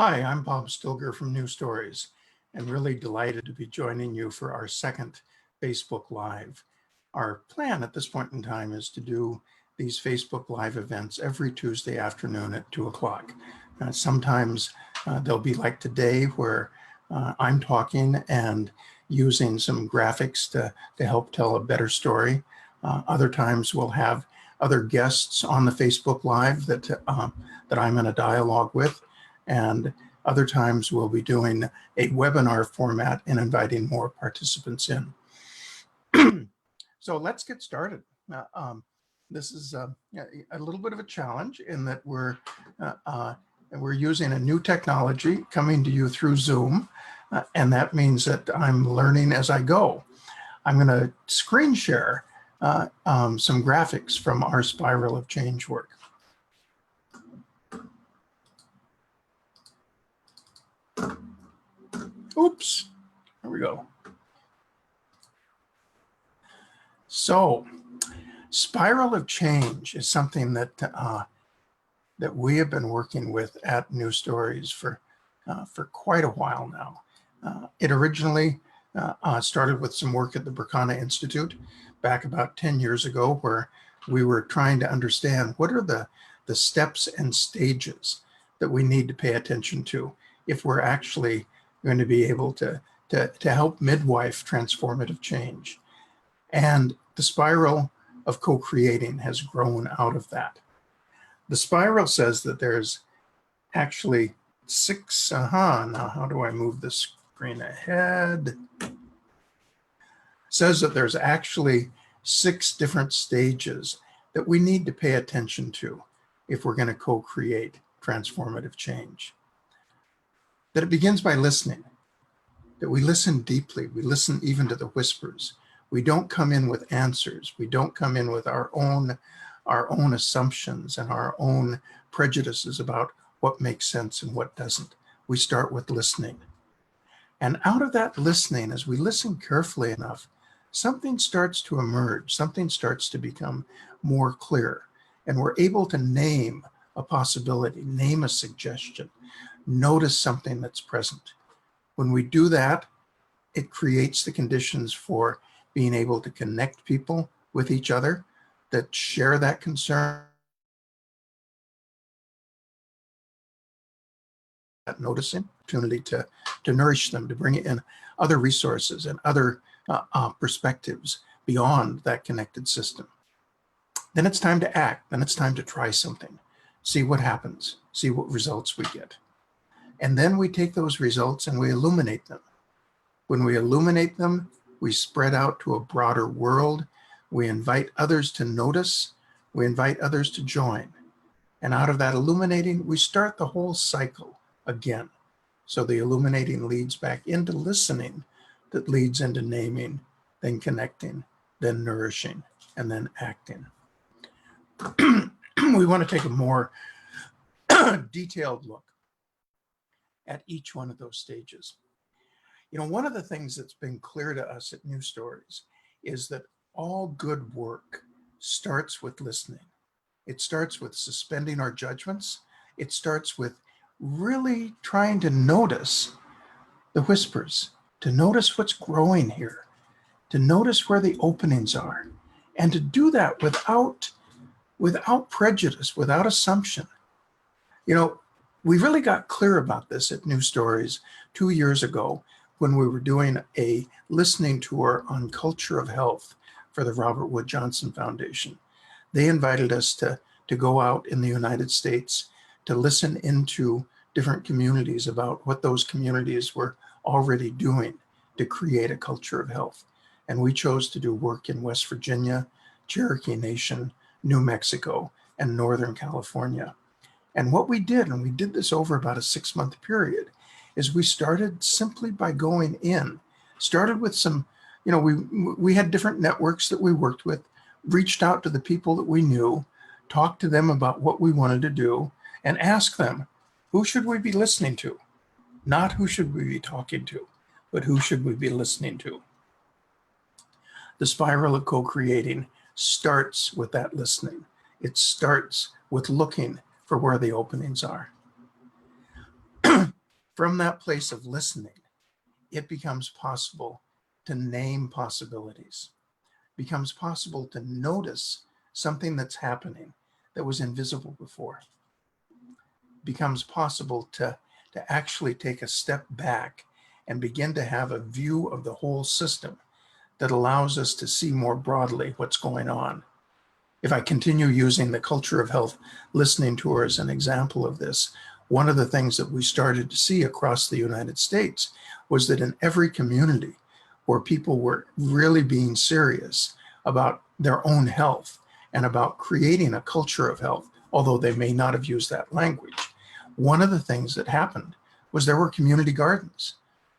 Hi, I'm Bob Stilger from New Stories, and really delighted to be joining you for our second Facebook Live. Our plan at this point in time is to do these Facebook Live events every Tuesday afternoon at 2 o'clock. Sometimes they'll be like today where I'm talking and using some graphics to help tell a better story. Other times we'll have other guests on the Facebook Live that I'm in a dialogue with. And other times we'll be doing a webinar format and inviting more participants in. So let's get started. This is a little bit of a challenge in that we're using a new technology coming to you through Zoom. And that means that I'm learning as I go. I'm going to screen share some graphics from our Spiral of Change work. Oops, here we go. So, Spiral of Change is something that that we have been working with at New Stories for quite a while now. It originally started with some work at the Berkana Institute back about 10 years ago, where we were trying to understand what are the steps and stages that we need to pay attention to if we're actually going to be able to help midwife transformative change. And the spiral of co-creating has grown out of that. The spiral says that there's actually six, now how do I move the screen ahead? Says that there's actually 6 different stages that we need to pay attention to if we're going to co-create transformative change. That it begins by listening, that we listen deeply, we listen even to the whispers. We don't come in with answers. We don't come in with our own assumptions and our own prejudices about what makes sense and what doesn't. We start with listening. And out of that listening, as we listen carefully enough, something starts to emerge, something starts to become more clear, and we're able to name a possibility, name a suggestion, notice something that's present. When we do that, it creates the conditions for being able to connect people with each other that share that concern, that noticing, opportunity to nourish them, to bring in other resources and other perspectives beyond that connected system. Then it's time to act. Then it's time to try something, see what happens, see what results we get. And then we take those results and we illuminate them. When we illuminate them, we spread out to a broader world. We invite others to notice. We invite others to join. And out of that illuminating, we start the whole cycle again. So the illuminating leads back into listening, that leads into naming, then connecting, then nourishing, and then acting. We want to take a more detailed look at each one of those stages. You know, one of the things that's been clear to us at New Stories is that all good work starts with listening. It starts with suspending our judgments. It starts with really trying to notice the whispers, to notice what's growing here, to notice where the openings are, and to do that without prejudice, without assumption. You know, we really got clear about this at New Stories 2 years ago when we were doing a listening tour on culture of health for the Robert Wood Johnson Foundation. They invited us to go out in the United States to listen into different communities about what those communities were already doing to create a culture of health. And we chose to do work in West Virginia, Cherokee Nation, New Mexico, and Northern California. And what we did, and we did this over about a 6-month period, is we started simply by going in, started with some, you know, we had different networks that we worked with, reached out to the people that we knew, talked to them about what we wanted to do, and asked them, who should we be listening to? Not who should we be talking to, but who should we be listening to? The spiral of co-creating starts with that listening. It starts with looking for where the openings are. From that place of listening, it becomes possible to name possibilities. It becomes possible to notice something that's happening that was invisible before. It becomes possible to actually take a step back and begin to have a view of the whole system that allows us to see more broadly what's going on. If I continue using the Culture of Health listening tour as an example of this, one of the things that we started to see across the United States was that in every community where people were really being serious about their own health and about creating a culture of health, although they may not have used that language, one of the things that happened was there were community gardens.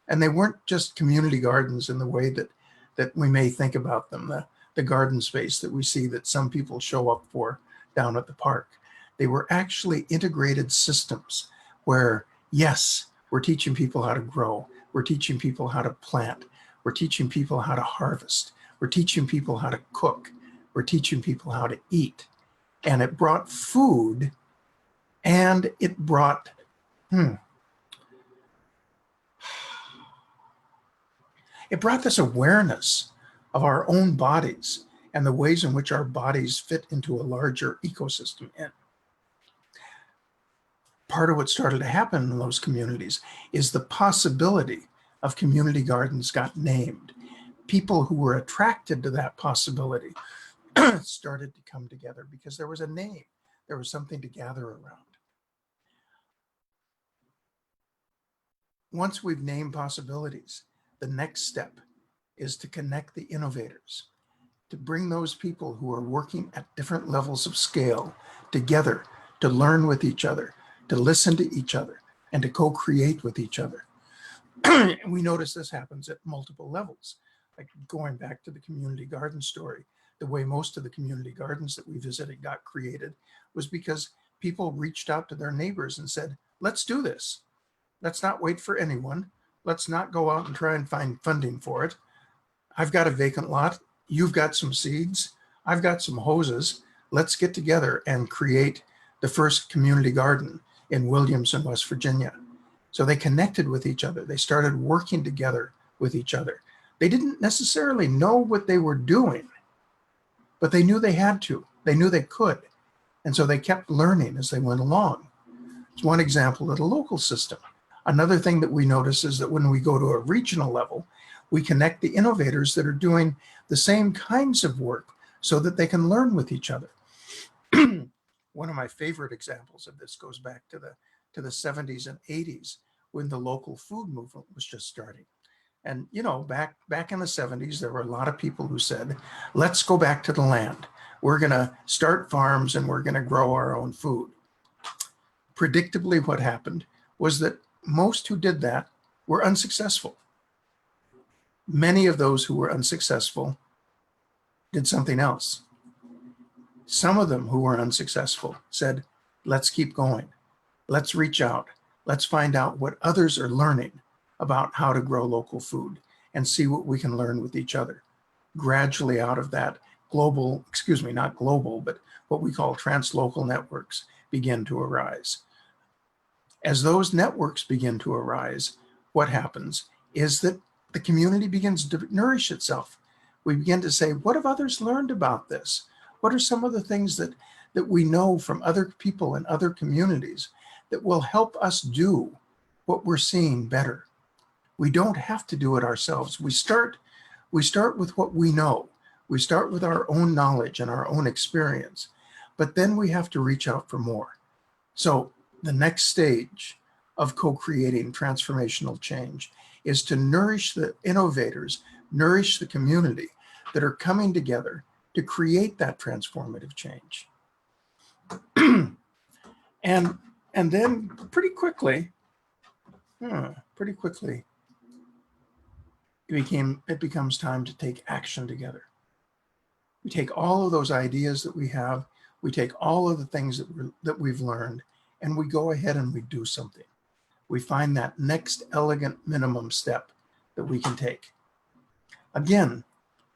And they weren't just community gardens in the way that we may think about them, the garden space that we see that some people show up for down at the park. They were actually integrated systems where, yes, we're teaching people how to grow. We're teaching people how to plant. We're teaching people how to harvest. We're teaching people how to cook. We're teaching people how to eat. And it brought food, and it brought, it brought this awareness of our own bodies and the ways in which our bodies fit into a larger ecosystem. And part of what started to happen in those communities is the possibility of community gardens got named. People who were attracted to that possibility started to come together because there was a name. There was something to gather around. Once we've named possibilities, the next step is to connect the innovators, to bring those people who are working at different levels of scale together, to learn with each other, to listen to each other, and to co-create with each other. And we notice this happens at multiple levels. Like going back to the community garden story, the way most of the community gardens that we visited got created was because people reached out to their neighbors and said, let's do this. Let's not wait for anyone. Let's not go out and try and find funding for it. I've got a vacant lot. You've got some seeds. I've got some hoses. Let's get together and create the first community garden in Williamson, West Virginia. So they connected with each other. They started working together with each other. They didn't necessarily know what they were doing, but they knew they had to. They knew they could. And so they kept learning as they went along. It's one example of the local system. Another thing that we notice is that when we go to a regional level, we connect the innovators that are doing the same kinds of work so that they can learn with each other. One of my favorite examples of this goes back to the 70s and 80s when the local food movement was just starting. And you know, back in the 70s, there were a lot of people who said, let's go back to the land. We're gonna start farms and we're gonna grow our own food. Predictably, what happened was that most who did that were unsuccessful. Many of those who were unsuccessful did something else. Some of them who were unsuccessful said, let's keep going. Let's reach out. Let's find out what others are learning about how to grow local food and see what we can learn with each other. Gradually out of that, not global, but what we call translocal networks begin to arise. As those networks begin to arise, what happens is that the community begins to nourish itself. We begin to say, what have others learned about this? What are some of the things that we know from other people in other communities that will help us do what we're seeing better? We don't have to do it ourselves. We start with what we know. We start with our own knowledge and our own experience, but then we have to reach out for more. So the next stage of co-creating transformational change is to nourish the innovators, nourish the community that are coming together to create that transformative change. and then pretty quickly, it becomes time to take action together. We take all of those ideas that we have, we take all of the things that we've learned, and we go ahead and we do something. We find that next elegant minimum step that we can take. Again,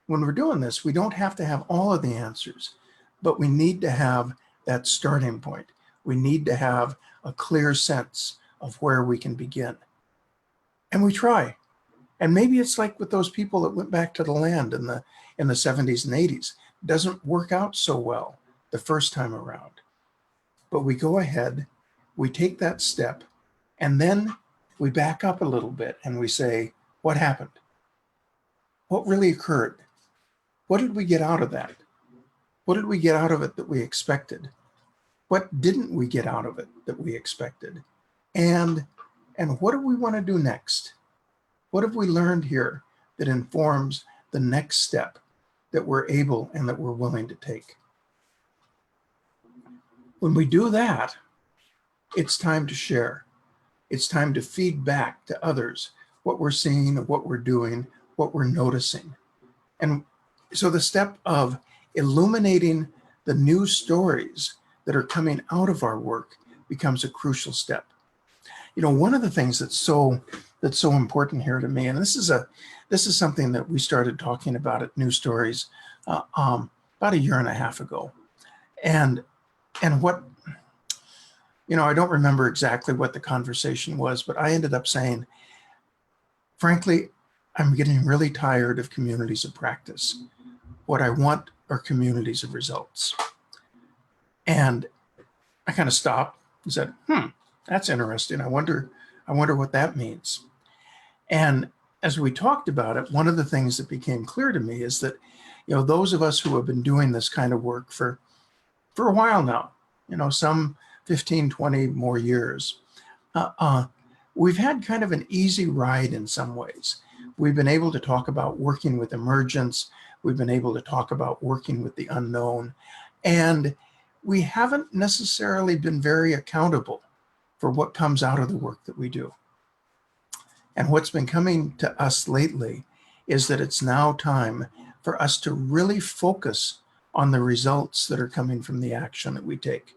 when we're doing this, we don't have to have all of the answers, but we need to have that starting point. We need to have a clear sense of where we can begin. And we try. And maybe it's like with those people that went back to the land in the 70s and 80s. It doesn't work out so well the first time around. But we go ahead, we take that step, and then we back up a little bit and we say, what happened? What really occurred? What did we get out of that? What did we get out of it that we expected? What didn't we get out of it that we expected? And what do we want to do next? What have we learned here that informs the next step that we're able and that we're willing to take? When we do that, it's time to share. It's time to feed back to others what we're seeing, what we're doing, what we're noticing. And so the step of illuminating the new stories that are coming out of our work becomes a crucial step. You know, one of the things that's so important here to me, and this is something that we started talking about at New Stories about a year and a half ago, and what, you know, I don't remember exactly what the conversation was, but I ended up saying, frankly, I'm getting really tired of communities of practice. What I want are communities of results. And I kind of stopped and said, that's interesting. I wonder what that means. And as we talked about it, one of the things that became clear to me is that, you know, those of us who have been doing this kind of work for a while now, you know, some 15, 20 more years, we've had kind of an easy ride in some ways. We've been able to talk about working with emergence. We've been able to talk about working with the unknown. And we haven't necessarily been very accountable for what comes out of the work that we do. And what's been coming to us lately is that it's now time for us to really focus on the results that are coming from the action that we take.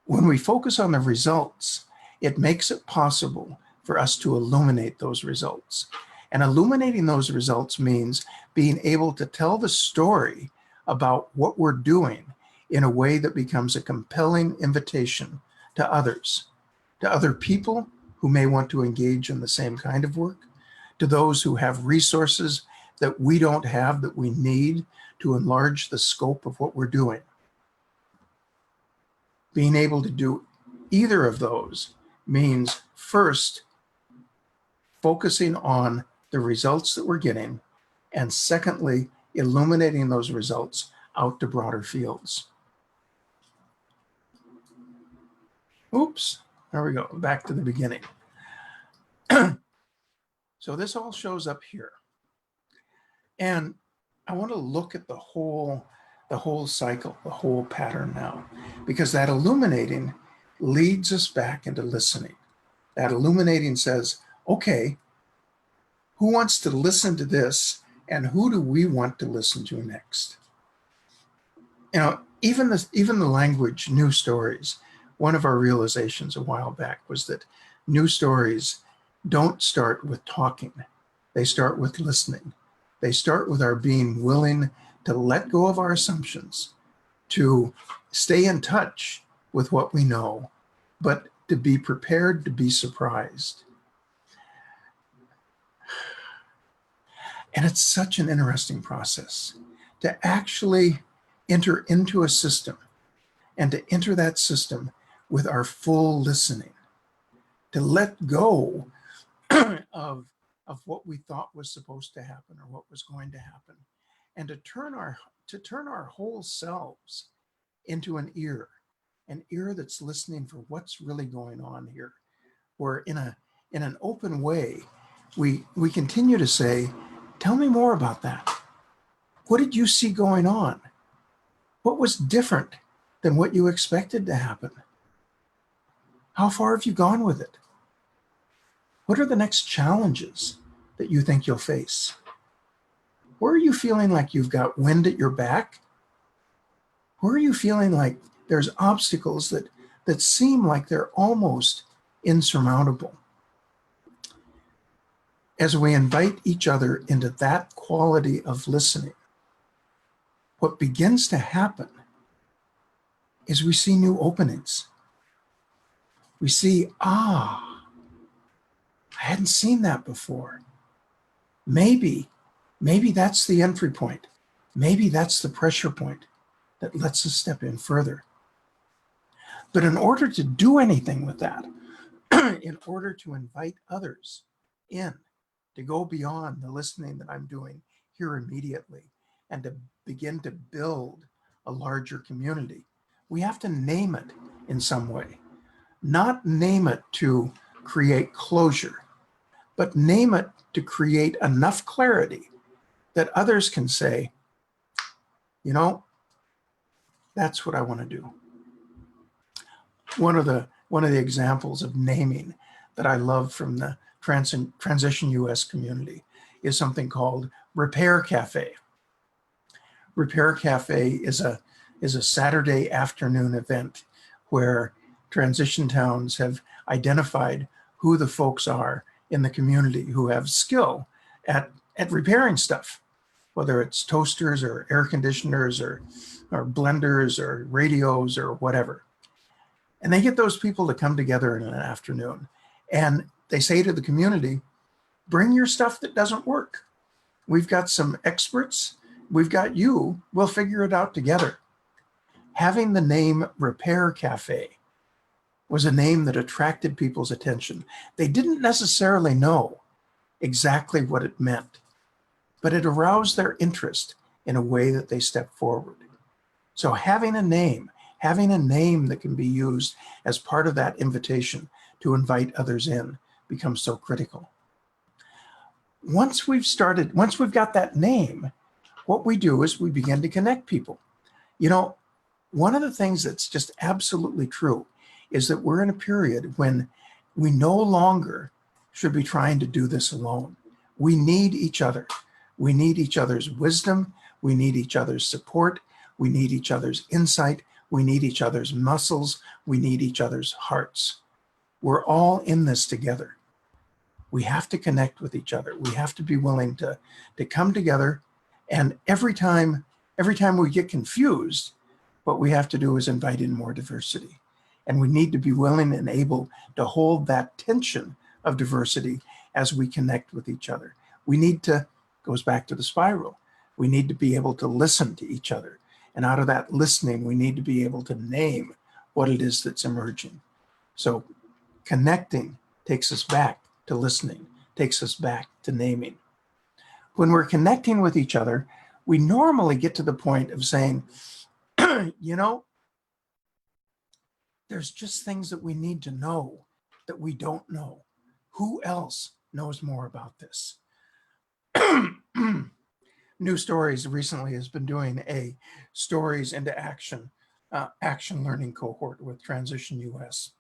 When we focus on the results, it makes it possible for us to illuminate those results. And illuminating those results means being able to tell the story about what we're doing in a way that becomes a compelling invitation to others, to other people who may want to engage in the same kind of work, to those who have resources that we don't have that we need to enlarge the scope of what we're doing. Being able to do either of those means first focusing on the results that we're getting, and secondly, illuminating those results out to broader fields. Oops, there we go, back to the beginning. So this all shows up here. And I want to look at the whole cycle, the whole pattern now, because that illuminating leads us back into listening. That illuminating says, okay, who wants to listen to this, and who do we want to listen to next? You know, even the language, new stories, one of our realizations a while back was that new stories don't start with talking. They start with listening. They start with our being willing to let go of our assumptions, to stay in touch with what we know, but to be prepared to be surprised. And it's such an interesting process to actually enter into a system and to enter that system with our full listening, to let go of what we thought was supposed to happen or what was going to happen, and to turn our whole selves into an ear that's listening for what's really going on here. Where in an open way, we continue to say, tell me more about that. What did you see going on? What was different than what you expected to happen? How far have you gone with it? What are the next challenges that you think you'll face? Where are you feeling like you've got wind at your back? Where are you feeling like there's obstacles that seem like they're almost insurmountable? As we invite each other into that quality of listening, what begins to happen is we see new openings. We see, I hadn't seen that before. Maybe that's the entry point. Maybe that's the pressure point that lets us step in further. But in order to do anything with that, in order to invite others in, to go beyond the listening that I'm doing here immediately, and to begin to build a larger community, we have to name it in some way. Not name it to create closure, but name it to create enough clarity that others can say, you know, that's what I want to do. One of the examples of naming that I love from the transition US community is something called Repair Cafe. Repair Cafe is a Saturday afternoon event where transition towns have identified who the folks are in the community who have skill at repairing stuff, whether it's toasters or air conditioners or blenders or radios or whatever. And they get those people to come together in an afternoon. And they say to the community, bring your stuff that doesn't work. We've got some experts. We've got you. We'll figure it out together. Having the name Repair Cafe was a name that attracted people's attention. They didn't necessarily know exactly what it meant, but it aroused their interest in a way that they stepped forward. So having a name that can be used as part of that invitation to invite others in becomes so critical. Once we've got that name, what we do is we begin to connect people. You know, one of the things that's just absolutely true is that we're in a period when we no longer should be trying to do this alone. We need each other. We need each other's wisdom. We need each other's support. We need each other's insight. We need each other's muscles. We need each other's hearts. We're all in this together. We have to connect with each other. We have to be willing to come together. And every time we get confused, what we have to do is invite in more diversity. And we need to be willing and able to hold that tension of diversity as we connect with each other. We need to, goes back to the spiral, we need to be able to listen to each other. And out of that listening, we need to be able to name what it is that's emerging. So connecting takes us back to listening, takes us back to naming. When we're connecting with each other, we normally get to the point of saying, you know, there's just things that we need to know that we don't know. Who else knows more about this? New Stories recently has been doing a Stories into Action action learning cohort with Transition US.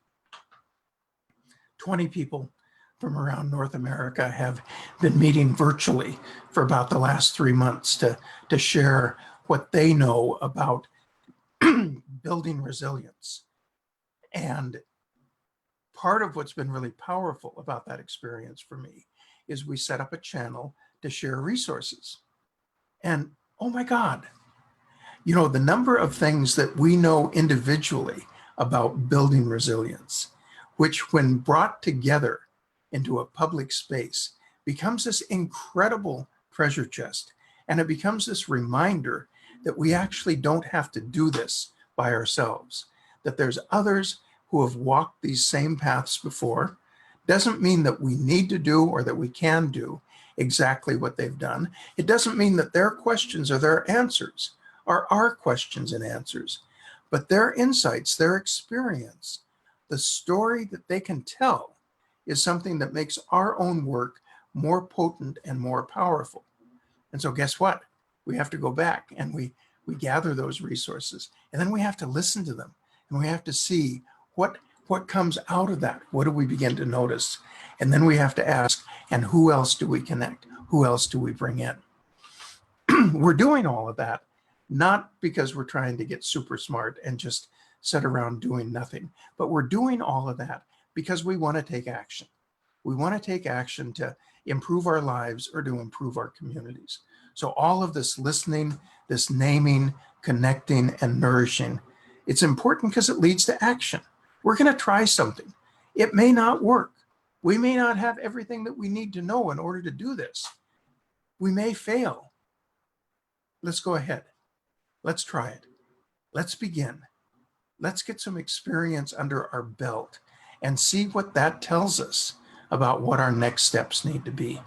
20 people from around North America have been meeting virtually for about the last 3 months to share what they know about building resilience. And part of what's been really powerful about that experience for me is we set up a channel to share resources. And oh my God, you know, the number of things that we know individually about building resilience, which when brought together into a public space becomes this incredible treasure chest. And it becomes this reminder that we actually don't have to do this by ourselves, that there's others who have walked these same paths before. Doesn't mean that we need to do or that we can do exactly what they've done. It doesn't mean that their questions or their answers are our questions and answers, but their insights, their experience, the story that they can tell is something that makes our own work more potent and more powerful. And so guess what? We have to go back and we gather those resources, and then we have to listen to them, and we have to see what comes out of that. What do we begin to notice? And then we have to ask, and who else do we connect? Who else do we bring in? We're doing all of that, not because we're trying to get super smart and just sit around doing nothing, but we're doing all of that because we want to take action. We want to take action to improve our lives or to improve our communities. So all of this listening, this naming, connecting, and nourishing, it's important because it leads to action. We're going to try something. It may not work, We may not have everything that we need to know in order to do this. We may fail. Let's go ahead. Let's try it. Let's begin. Let's get some experience under our belt and see what that tells us about what our next steps need to be.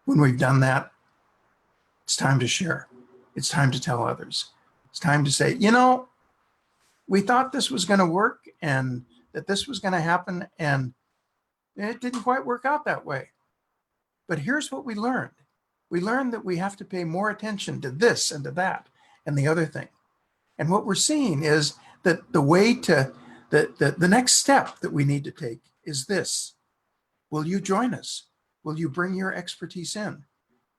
When we've done that, it's time to share. It's time to tell others. It's time to say, you know, we thought this was going to work and that this was going to happen, and it didn't quite work out that way. But here's what we learned. We learned that we have to pay more attention to this and to that and the other thing. And what we're seeing is that the way to, the next step that we need to take is this. Will you join us? Will you bring your expertise in?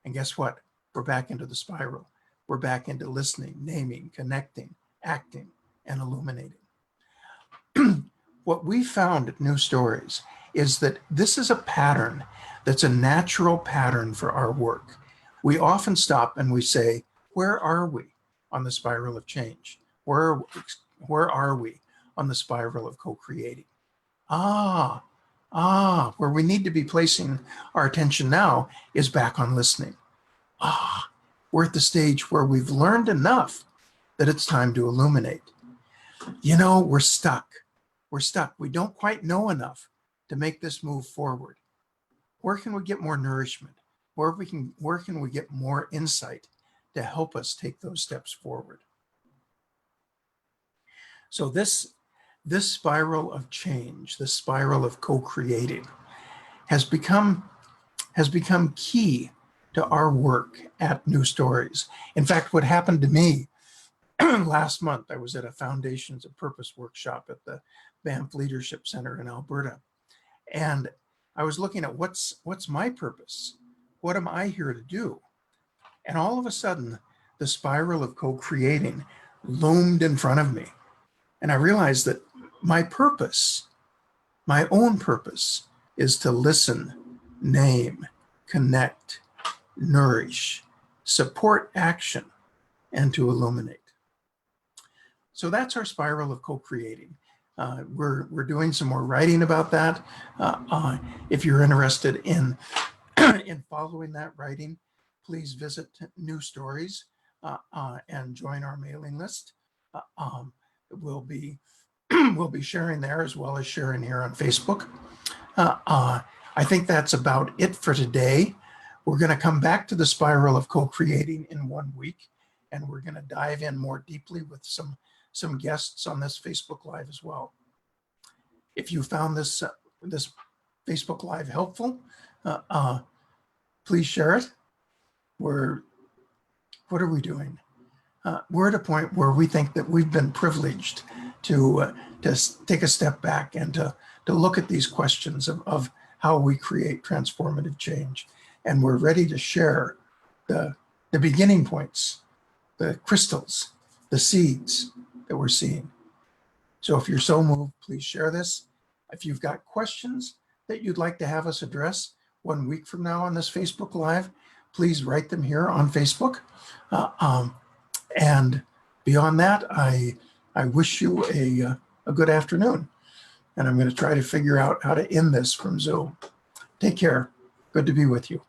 And guess what? We're back into the spiral. We're back into listening, naming, connecting, acting, and illuminating. What we found at New Stories is that this is a pattern that's a natural pattern for our work. We often stop and we say, where are we on the spiral of change? Where are we on the spiral of co-creating? Where we need to be placing our attention now is back on listening. We're at the stage where we've learned enough that it's time to illuminate. You know, we're stuck. We're stuck. We don't quite know enough to make this move forward. Where can we get more nourishment? Where can we get more insight to help us take those steps forward? So this spiral of change, this spiral of co-creating, has become key to our work at New Stories. In fact, what happened to me last month, I was at a Foundations of Purpose workshop at the Banff Leadership Center in Alberta. And I was looking at what's my purpose? What am I here to do? And all of a sudden, the spiral of co-creating loomed in front of me. And I realized that my purpose, my own purpose, is to listen, name, connect, nourish, support action, and to illuminate. So that's our spiral of co-creating. We're doing some more writing about that. If you're interested in following that writing, please visit New Stories and join our mailing list. We'll be sharing there as well as sharing here on Facebook. I think that's about it for today. We're going to come back to the spiral of co-creating in 1 week, and we're going to dive in more deeply with some guests on this Facebook Live as well. If you found this Facebook Live helpful, please share it. What are we doing? We're at a point where we think that we've been privileged to take a step back and to look at these questions of how we create transformative change. And we're ready to share the beginning points, the crystals, the seeds that we're seeing. So if you're so moved, please share this. If you've got questions that you'd like to have us address 1 week from now on this Facebook Live, please write them here on Facebook. And beyond that, I wish you a good afternoon. And I'm going to try to figure out how to end this from Zoom. Take care. Good to be with you.